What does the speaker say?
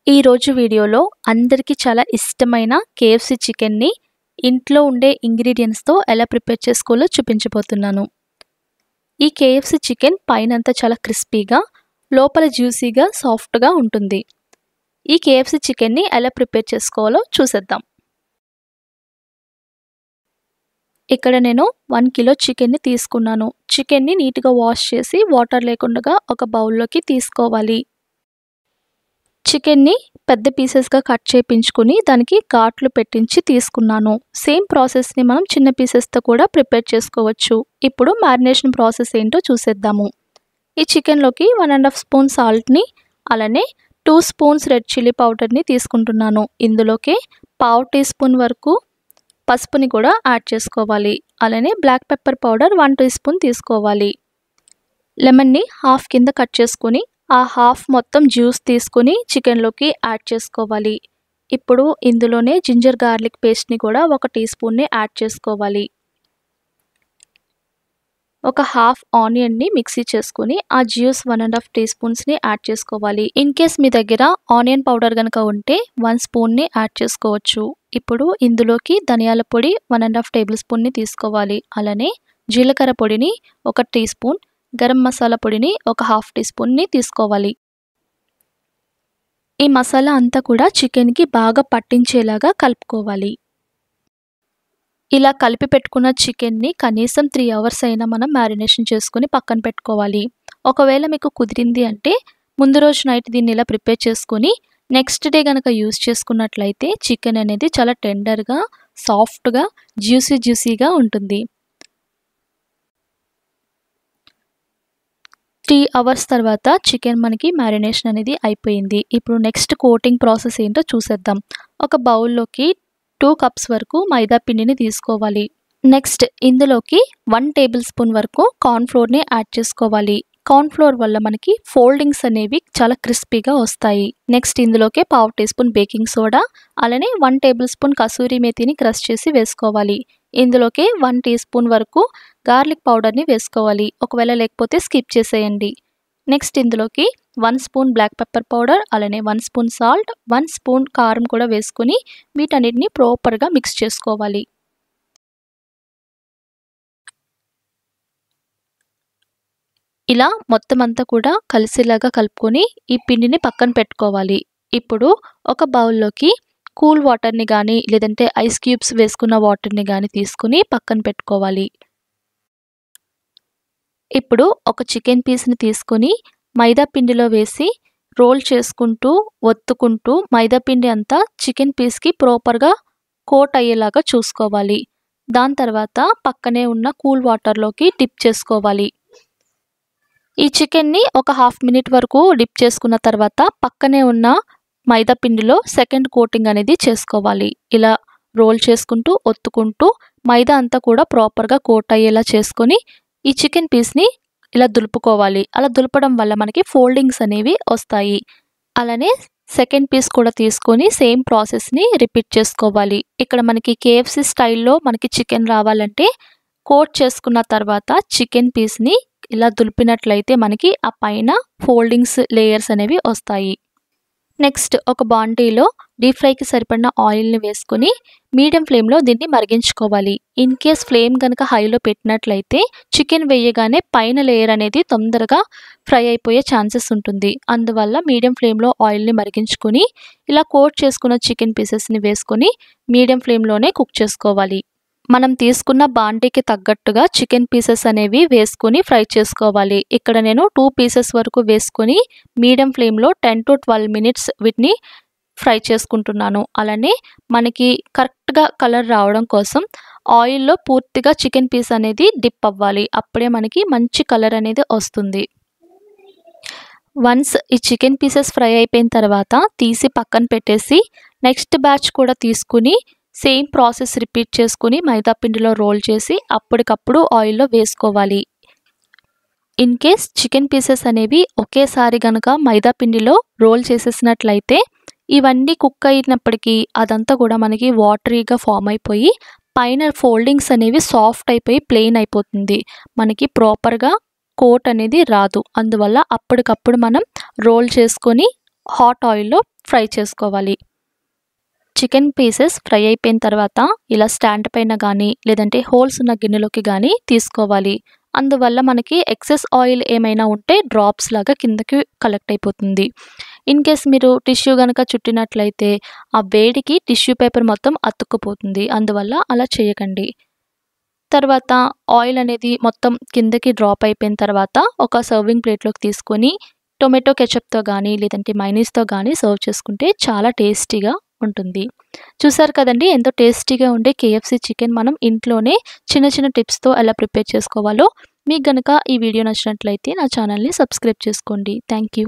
ఈరోజు వీడియోలో అందరికీ చాలా ఇష్టమైన KFC చికెన్ని ఇంట్లో ఉండే ఇంగ్రీడియంట్స్తో ఎలా ప్రిపేర్ చేసుకోవాలో చూపించబోతున్నాను. ఈ KFC చికెన్ పైనంతా చాలా క్రిస్పీగా, లోపల జ్యూసీగా, సాఫ్ట్గా ఉంటుంది. ఈ KFC చికెన్ని ఎలా ప్రిపేర్ చేసుకోవాలో చూసేద్దాం. ఇక్కడ నేను 1 కిలో చికెన్ని తీసుకున్నాను. చికెన్ని నీట్గా వాష్ చేసి వాటర్ లేకుండా ఒక బౌల్లోకి తీసుకోవాలి. చికెన్ని పెద్ద పీసెస్గా కట్ చేయించుకుని దానికి ఘాట్లు పెట్టించి తీసుకున్నాను. సేమ్ ప్రాసెస్ని మనం చిన్న పీసెస్తో కూడా ప్రిపేర్ చేసుకోవచ్చు. ఇప్పుడు మ్యారినేషన్ ప్రాసెస్ ఏంటో చూసేద్దాము. ఈ చికెన్లోకి 1.5 స్పూన్ సాల్ట్ని, అలానే 2 స్పూన్స్ రెడ్ చిల్లీ పౌడర్ని తీసుకుంటున్నాను. ఇందులోకి 1/2 టీ స్పూన్ వరకు పసుపుని కూడా యాడ్ చేసుకోవాలి. అలానే black pepper powder 1 teaspoon తీసుకోవాలి. లెమన్ని హాఫ్ కింద కట్ చేసుకొని ఆ హాఫ్ మొత్తం జ్యూస్ తీసుకొని చికెన్లోకి యాడ్ చేసుకోవాలి. ఇప్పుడు ఇందులోనే జింజర్ గార్లిక్ పేస్ట్ని కూడా 1 టీ స్పూన్ని యాడ్ చేసుకోవాలి. ఒక హాఫ్ ఆనియన్ని మిక్సీ చేసుకొని ఆ జ్యూస్ 1.5 టీ స్పూన్స్ని యాడ్ చేసుకోవాలి. ఇన్ కేస్ మీ దగ్గర ఆనియన్ పౌడర్ కనుక ఉంటే 1 స్పూన్ని యాడ్ చేసుకోవచ్చు. ఇప్పుడు ఇందులోకి ధనియాల పొడి 1.5 టేబుల్ స్పూన్ని తీసుకోవాలి. అలానే జీలకర్ర పొడిని 1 టీ స్పూన్, గరం మసాలా పొడిని 1/2 టీ స్పూన్ని తీసుకోవాలి. ఈ మసాలా అంతా కూడా చికెన్కి బాగా పట్టించేలాగా కలుపుకోవాలి. ఇలా కలిపి పెట్టుకున్న చికెన్ని కనీసం 3 అవర్స్ అయినా మనం మ్యారినేషన్ చేసుకుని పక్కన పెట్టుకోవాలి. ఒకవేళ మీకు కుదిరింది అంటే ముందు రోజు నైట్ దీన్ని ఇలా ప్రిపేర్ చేసుకొని నెక్స్ట్ డే కనుక యూస్ చేసుకున్నట్లయితే చికెన్ అనేది చాలా టెండర్గా, సాఫ్ట్గా, జ్యూసీగా ఉంటుంది. 3 అవర్స్ తర్వాత చికెన్ మనకి మ్యారినేషన్ అనేది అయిపోయింది. ఇప్పుడు నెక్స్ట్ కోటింగ్ ప్రాసెస్ ఏంటో చూసేద్దాం. ఒక బౌల్లోకి 2 కప్స్ వరకు మైదా పిండిని తీసుకోవాలి. నెక్స్ట్ ఇందులోకి 1 టేబుల్ స్పూన్ వరకు కార్న్ఫ్లోర్ని యాడ్ చేసుకోవాలి. కార్న్ఫ్లోర్ వల్ల మనకి ఫోల్డింగ్స్ అనేవి చాలా క్రిస్పీగా వస్తాయి. నెక్స్ట్ ఇందులోకి 1/2 టీ స్పూన్ బేకింగ్ సోడా, అలానే 1 టేబుల్ స్పూన్ కసూరి మేతిని క్రష్ చేసి వేసుకోవాలి. ఇందులోకి 1 టీ స్పూన్ వరకు గార్లిక్ పౌడర్ని వేసుకోవాలి. ఒకవేళ లేకపోతే స్కిప్ చేసేయండి. నెక్స్ట్ ఇందులోకి 1 స్పూన్ బ్లాక్ పెప్పర్ పౌడర్, అలానే 1 స్పూన్ సాల్ట్, 1 స్పూన్ కారం కూడా వేసుకుని వీటన్నిటిని ప్రాపర్గా మిక్స్ చేసుకోవాలి. ఇలా మొత్తం అంతా కూడా కలిసేలాగా కలుపుకొని ఈ పిండిని పక్కన పెట్టుకోవాలి. ఇప్పుడు ఒక బౌల్లోకి కూల్ వాటర్ని కానీ లేదంటే ఐస్ క్యూబ్స్ వేసుకున్న వాటర్ని కానీ తీసుకుని పక్కన పెట్టుకోవాలి. ఇప్పుడు ఒక చికెన్ పీస్ని తీసుకొని మైదా పిండిలో వేసి రోల్ చేసుకుంటూ ఒత్తుకుంటూ మైదా పిండి అంతా చికెన్ పీస్కి ప్రాపర్గా కోట్ అయ్యేలాగా చూసుకోవాలి. దాని తర్వాత పక్కనే ఉన్న కూల్ వాటర్లోకి డిప్ చేసుకోవాలి. ఈ చికెన్ని ఒక హాఫ్ మినిట్ వరకు డిప్ చేసుకున్న తర్వాత పక్కనే ఉన్న మైదా పిండిలో సెకండ్ కోటింగ్ అనేది చేసుకోవాలి. ఇలా రోల్ చేసుకుంటూ ఒత్తుకుంటూ మైదా అంతా కూడా ప్రాపర్గా కోట్ అయ్యేలా చేసుకొని ఈ చికెన్ పీస్ని ఇలా దులుపుకోవాలి. అలా దులపడం వల్ల మనకి ఫోల్డింగ్స్ అనేవి వస్తాయి. అలానే సెకండ్ పీస్ కూడా తీసుకొని సేమ్ ప్రాసెస్ని రిపీట్ చేసుకోవాలి. ఇక్కడ మనకి KFC స్టైల్లో మనకి చికెన్ రావాలంటే కోట్ చేసుకున్న తర్వాత చికెన్ పీస్ని ఇలా దులిపినట్లయితే మనకి ఆ పైన ఫోల్డింగ్స్ లేయర్స్ అనేవి వస్తాయి. నెక్స్ట్ ఒక బాండీలో డీప్ ఫ్రైకి సరిపడిన ఆయిల్ని వేసుకొని మీడియం ఫ్లేమ్లో దీన్ని మరిగించుకోవాలి. ఇన్ కేస్ ఫ్లేమ్ కనుక హైలో పెట్టినట్లయితే చికెన్ వేయగానే పైన లేయర్ అనేది తొందరగా ఫ్రై అయిపోయే ఛాన్సెస్ ఉంటుంది. అందువల్ల మీడియం ఫ్లేమ్లో ఆయిల్ని మరిగించుకొని ఇలా కోట్ చేసుకున్న చికెన్ పీసెస్ని వేసుకొని మీడియం ఫ్లేమ్లోనే కుక్ చేసుకోవాలి. మనం తీసుకున్న బాండీకి తగ్గట్టుగా చికెన్ పీసెస్ అనేవి వేసుకొని ఫ్రై చేసుకోవాలి. ఇక్కడ నేను 2 పీసెస్ వరకు వేసుకొని మీడియం ఫ్లేమ్లో 10 to 12 మినిట్స్ వీటిని ఫ్రై చేసుకుంటున్నాను. అలానే మనకి కరెక్ట్గా కలర్ రావడం కోసం ఆయిల్లో పూర్తిగా చికెన్ పీస్ అనేది డిప్ అవ్వాలి. అప్పుడే మనకి మంచి కలర్ అనేది వస్తుంది. వన్స్ ఈ చికెన్ పీసెస్ ఫ్రై అయిపోయిన తర్వాత తీసి పక్కన పెట్టేసి నెక్స్ట్ బ్యాచ్ కూడా తీసుకుని సేమ్ ప్రాసెస్ రిపీట్ చేసుకుని మైదా పిండిలో రోల్ చేసి అప్పటికప్పుడు ఆయిల్లో వేసుకోవాలి. ఇన్ కేస్ చికెన్ పీసెస్ అనేవి ఒకేసారి కనుక మైదా పిండిలో రోల్ చేసేసినట్లయితే ఇవన్నీ కుక్ అయినప్పటికీ అదంతా కూడా మనకి వాటరీగా ఫామ్ అయిపోయి పైన ఫోల్డింగ్స్ అనేవి సాఫ్ట్ అయిపోయి ప్లెయిన్ అయిపోతుంది. మనకి ప్రాపర్గా కోట్ అనేది రాదు. అందువల్ల అప్పటికప్పుడు మనం రోల్ చేసుకొని హాట్ ఆయిల్లో ఫ్రై చేసుకోవాలి. చికెన్ పీసెస్ ఫ్రై అయిపోయిన తర్వాత ఇలా స్టాండ్ పైన కానీ లేదంటే హోల్స్ ఉన్న గిన్నెలోకి కానీ తీసుకోవాలి. అందువల్ల మనకి ఎక్సెస్ ఆయిల్ ఏమైనా ఉంటే డ్రాప్స్ లాగా కిందకి కలెక్ట్ అయిపోతుంది. ఇన్ కేస్ మీరు టిష్యూ కనుక చుట్టినట్లయితే ఆ వేడికి టిష్యూ పేపర్ మొత్తం అతుక్కుపోతుంది. అందువల్ల అలా చేయకండి. తర్వాత ఆయిల్ అనేది మొత్తం కిందకి డ్రాప్ అయిపోయిన తర్వాత ఒక సర్వింగ్ ప్లేట్లోకి తీసుకొని టొమాటో కెచప్తో కానీ లేదంటే మైనీస్తో కానీ సర్వ్ చేసుకుంటే చాలా టేస్టీగా ఉంటుంది. చూసారు కదండి, ఎంతో టేస్టీగా ఉండే కేఎఫ్సీ చికెన్ మనం ఇంట్లోనే చిన్న చిన్న టిప్స్తో ఎలా ప్రిపేర్ చేసుకోవాలో. మీకు గనక ఈ వీడియో నచ్చినట్లయితే నా ఛానల్ని సబ్స్క్రైబ్ చేసుకోండి. Thank you.